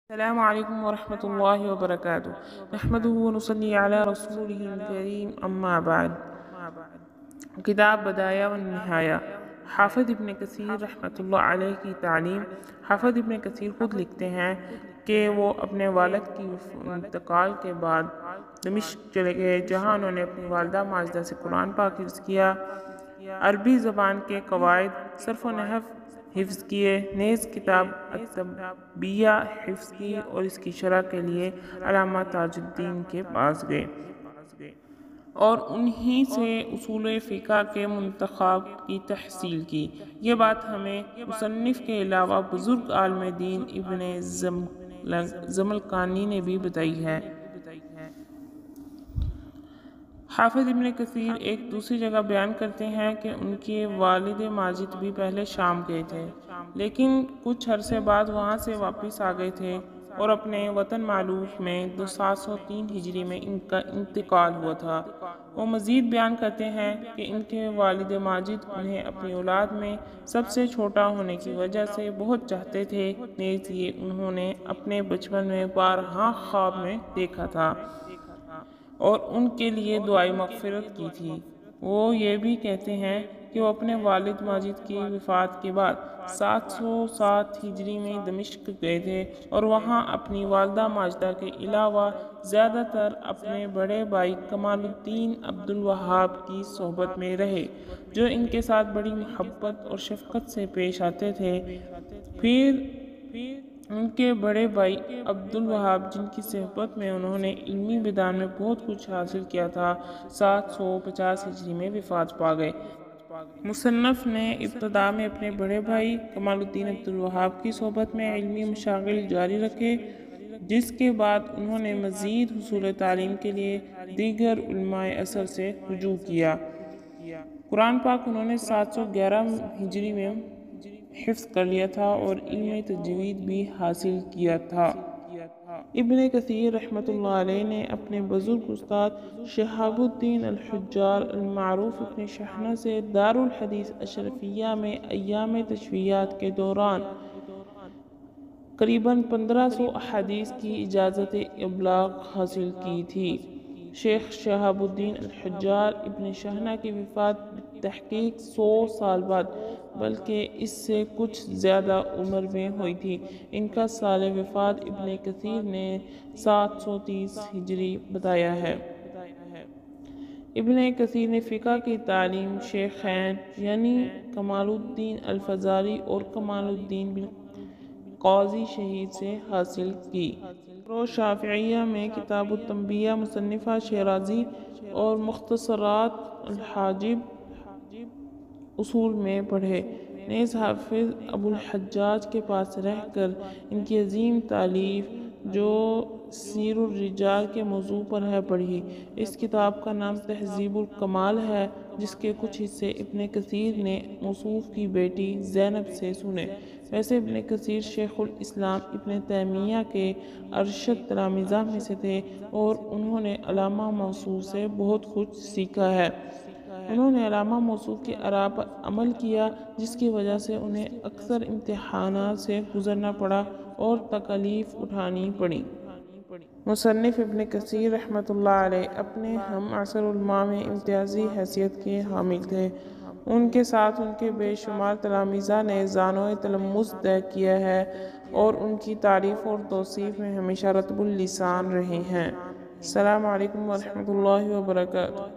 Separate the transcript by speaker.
Speaker 1: السلام علیکم ورحمۃ اللہ وبرکاتہ نحمدہ ونصلی علی رسولہ الکریم اما بعد کتاب بدایہ والنہایہ حافظ ابن کثیر رحمۃ اللہ علیہ کی تعلیم حافظ ابن کثیر خود لکھتے ہیں کہ وہ اپنے والد کی انتقال کے بعد دمشق چلے گئے جہاں انہوں نے اپنی والدہ ماجدہ سے قرآن پاک حفظ کیا، عربی زبان کے قواعد، صرف و نحو حفظ کیے، نیز کتاب الطبیہ حفظ کی اور اس کی شرح کے لیے علامہ تاج الدین کے پاس گئے اور انہی سے اصول فقہ کے منتخب کی تحصیل کی۔ یہ بات ہمیں مصنف کے علاوہ بزرگ عالم دین ابن زملکانی نے بھی بتائی ہے۔ حافظ ابن کثیر ایک دوسری جگہ بیان کرتے ہیں کہ ان کے والد ماجد بھی پہلے شام گئے تھے، لیکن کچھ عرصے بعد وہاں سے واپس آ گئے تھے اور اپنے وطن معلوف میں 703 ہجری میں ان کا انتقال ہوا تھا۔ وہ مزید بیان کرتے ہیں کہ ان کے والد ماجد انہیں اپنی اولاد میں سب سے چھوٹا ہونے کی وجہ سے بہت چاہتے تھے، نیز یہ انہوں نے اپنے بچپن میں بارہا خواب میں دیکھا تھا اور ان کے لیے دعائے مغفرت کی تھی۔ وہ یہ بھی کہتے ہیں کہ وہ اپنے والد ماجد کی وفات کے بعد 707 ہجری میں دمشق گئے تھے اور وہاں اپنی والدہ ماجدہ کے علاوہ زیادہ تر اپنے بڑے بھائی کمال الدین عبد الوہاب کی صحبت میں رہے، جو ان کے ساتھ بڑی محبت اور شفقت سے پیش آتے تھے۔ پھر ان کے بڑے بھائی عبد الوہاب، جن کی صحبت میں انہوں نے علمی میدان میں بہت کچھ حاصل کیا تھا، 750 ہجری میں وفات پا گئے۔ مصنف نے ابتدا میں اپنے بڑے بھائی کمال الدین عبد الوہاب کی صحبت میں علمی مشاغل جاری رکھے، جس کے بعد انہوں نے مزید حصول تعلیم کے لیے دیگر علماء عصر سے رجوع کیا۔ قرآن پاک انہوں نے 711 ہجری میں حفظ کر لیا تھا اور علم تجوید بھی حاصل کیا تھا۔ ابن کثیر رحمۃ اللہ علیہ نے اپنے بزرگ استاد شہاب الدین الحجار المعروف ابن شحنہ سے دارالحدیث اشرفیہ میں ایام تشریعات کے دوران قریباً 1500 احادیث کی اجازت ابلاغ حاصل کی تھی۔ شیخ شہاب الدین الحجار ابن شحنہ کی وفات بالتحقیق 100 سال بعد، بلکہ اس سے کچھ زیادہ عمر میں ہوئی تھی۔ ان کا سال وفات ابن کثیر نے 730 ہجری بتایا ہے۔ ابن کثیر نے فقہ کی تعلیم شیخین یعنی کمال الدین الفزاری اور کمال الدین بن قاضی شہید سے حاصل کی۔ فروع شافعیہ میں کتاب التنبیہ مصنفہ شیرازی اور مختصرات الحاجب اصول میں پڑھے، نیز حافظ ابو الحجاج کے پاس رہ کر ان کی عظیم تالیف جو سیر الرجال کے موضوع پر ہے پڑھی۔ اس کتاب کا نام تہذیب الکمال ہے، جس کے کچھ حصے ابن کثیر نے موصوف کی بیٹی زینب سے سنے۔ ویسے ابن کثیر شیخ الاسلام ابن تیمیہ کے ارشد تلامذہ میں سے تھے اور انہوں نے علامہ موصوف سے بہت کچھ سیکھا ہے۔ انہوں نے علامہ موصوف کی آراء پر عمل کیا، جس کی وجہ سے انہیں اکثر امتحانات سے گزرنا پڑا اور تکالیف اٹھانی پڑیں۔ مصنف ابن کثیر رحمۃ اللہ علیہ اپنے ہم عصر علماء میں امتیازی حیثیت کے حامل تھے۔ ان کے ساتھ ان کے بے شمار تلامذہ نے ذانو تلمذ طے کیا ہے اور ان کی تعریف اور توصیف میں ہمیشہ رطب اللسان رہے ہیں۔ السلام علیکم ورحمۃ اللہ وبرکاتہ۔